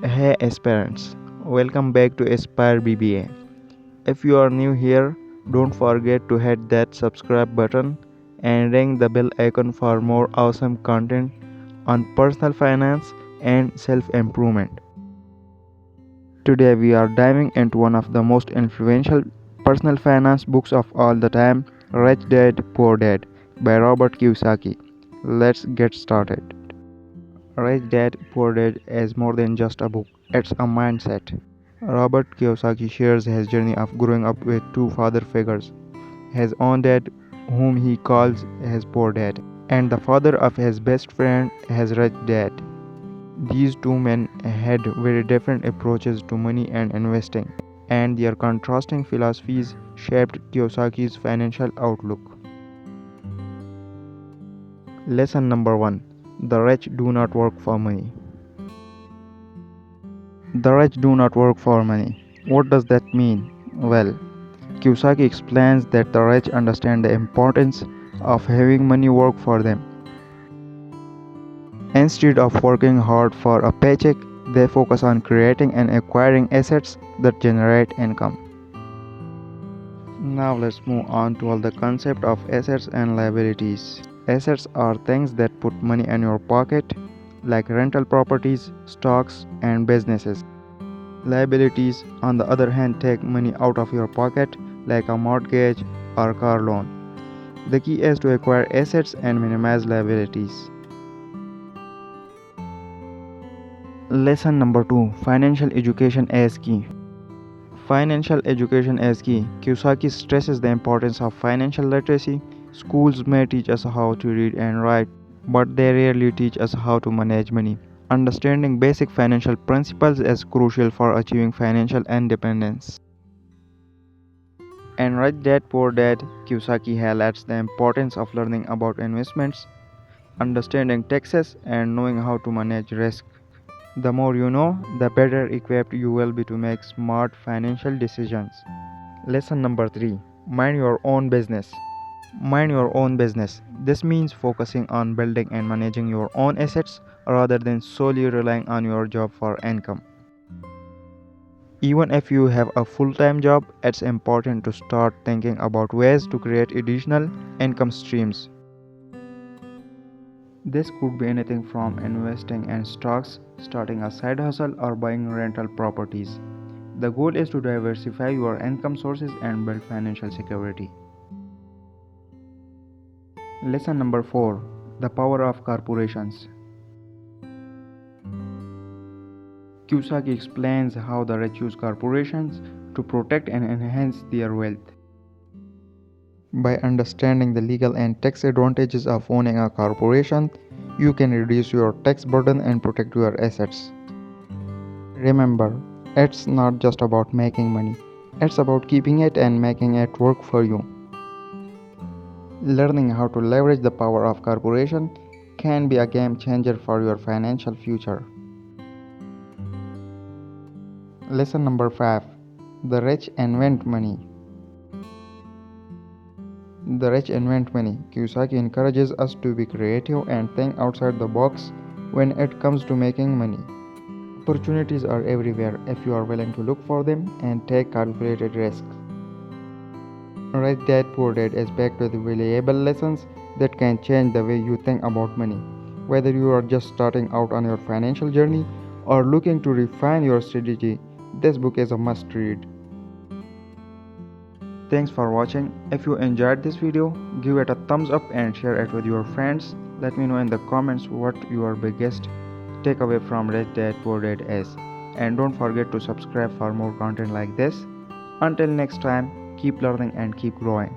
Hey aspirants, welcome back to Aspire BBA. If you are new here, don't forget to hit that subscribe button and ring the bell icon for more awesome content on personal finance and self improvement. Today we are diving into one of the most influential personal finance books of all the time, Rich Dad Poor Dad by Robert Kiyosaki. Let's get started. Rich Dad Poor Dad is more than just a book, it's a mindset. Robert Kiyosaki shares his journey of growing up with two father figures, his own dad, whom he calls his poor dad, and the father of his best friend, his rich dad. These two men had very different approaches to money and investing, and their contrasting philosophies shaped Kiyosaki's financial outlook. Lesson number 1: The rich do not work for money. The rich do not work for money. What does that mean? Well, Kiyosaki explains that the rich understand the importance of having money work for them. Instead of working hard for a paycheck, they focus on creating and acquiring assets that generate income. Now let's move on to all the concept of assets and liabilities. Assets are things that put money in your pocket, like rental properties, stocks, and businesses. Liabilities, on the other hand, take money out of your pocket, like a mortgage or car loan. The key is to acquire assets and minimize liabilities. Lesson number 2: Financial education is key. Financial education is key. Kiyosaki stresses the importance of financial literacy. Schools may teach us how to read and write, but they rarely teach us how to manage money. Understanding basic financial principles is crucial for achieving financial independence. In Rich Dad Poor Dad, Kiyosaki highlights the importance of learning about investments, understanding taxes, and knowing how to manage risk. The more you know, the better equipped you will be to make smart financial decisions. Lesson number 3: Mind your own business. Mind your own business. This means focusing on building and managing your own assets rather than solely relying on your job for income. Even if you have a full time job, it's important to start thinking about ways to create additional income streams. This could be anything from investing in stocks, starting a side hustle, or buying rental properties. The goal is to diversify your income sources and build financial security. Lesson number 4: The power of corporations. Kiyosaki explains how the rich use corporations to protect and enhance their wealth. By understanding the legal and tax advantages of owning a corporation, you can reduce your tax burden and protect your assets. Remember, it's not just about making money, it's about keeping it and making it work for you. Learning how to leverage the power of corporation can be a game changer for your financial future. Lesson number 5: The rich invent money. The rich invent money. Kiyosaki encourages us to be creative and think outside the box when it comes to making money. Opportunities are everywhere if you are willing to look for them and take calculated risks. Rich Dad Poor Dad is backed with valuable lessons that can change the way you think about money. Whether you are just starting out on your financial journey or looking to refine your strategy, this book is a must read. Thanks for watching. If you enjoyed this video, give it a thumbs up and share it with your friends. Let me know in the comments what your biggest takeaway from Rich Dad Poor Dad is. And don't forget to subscribe for more content like this. Until next time, keep learning and keep growing.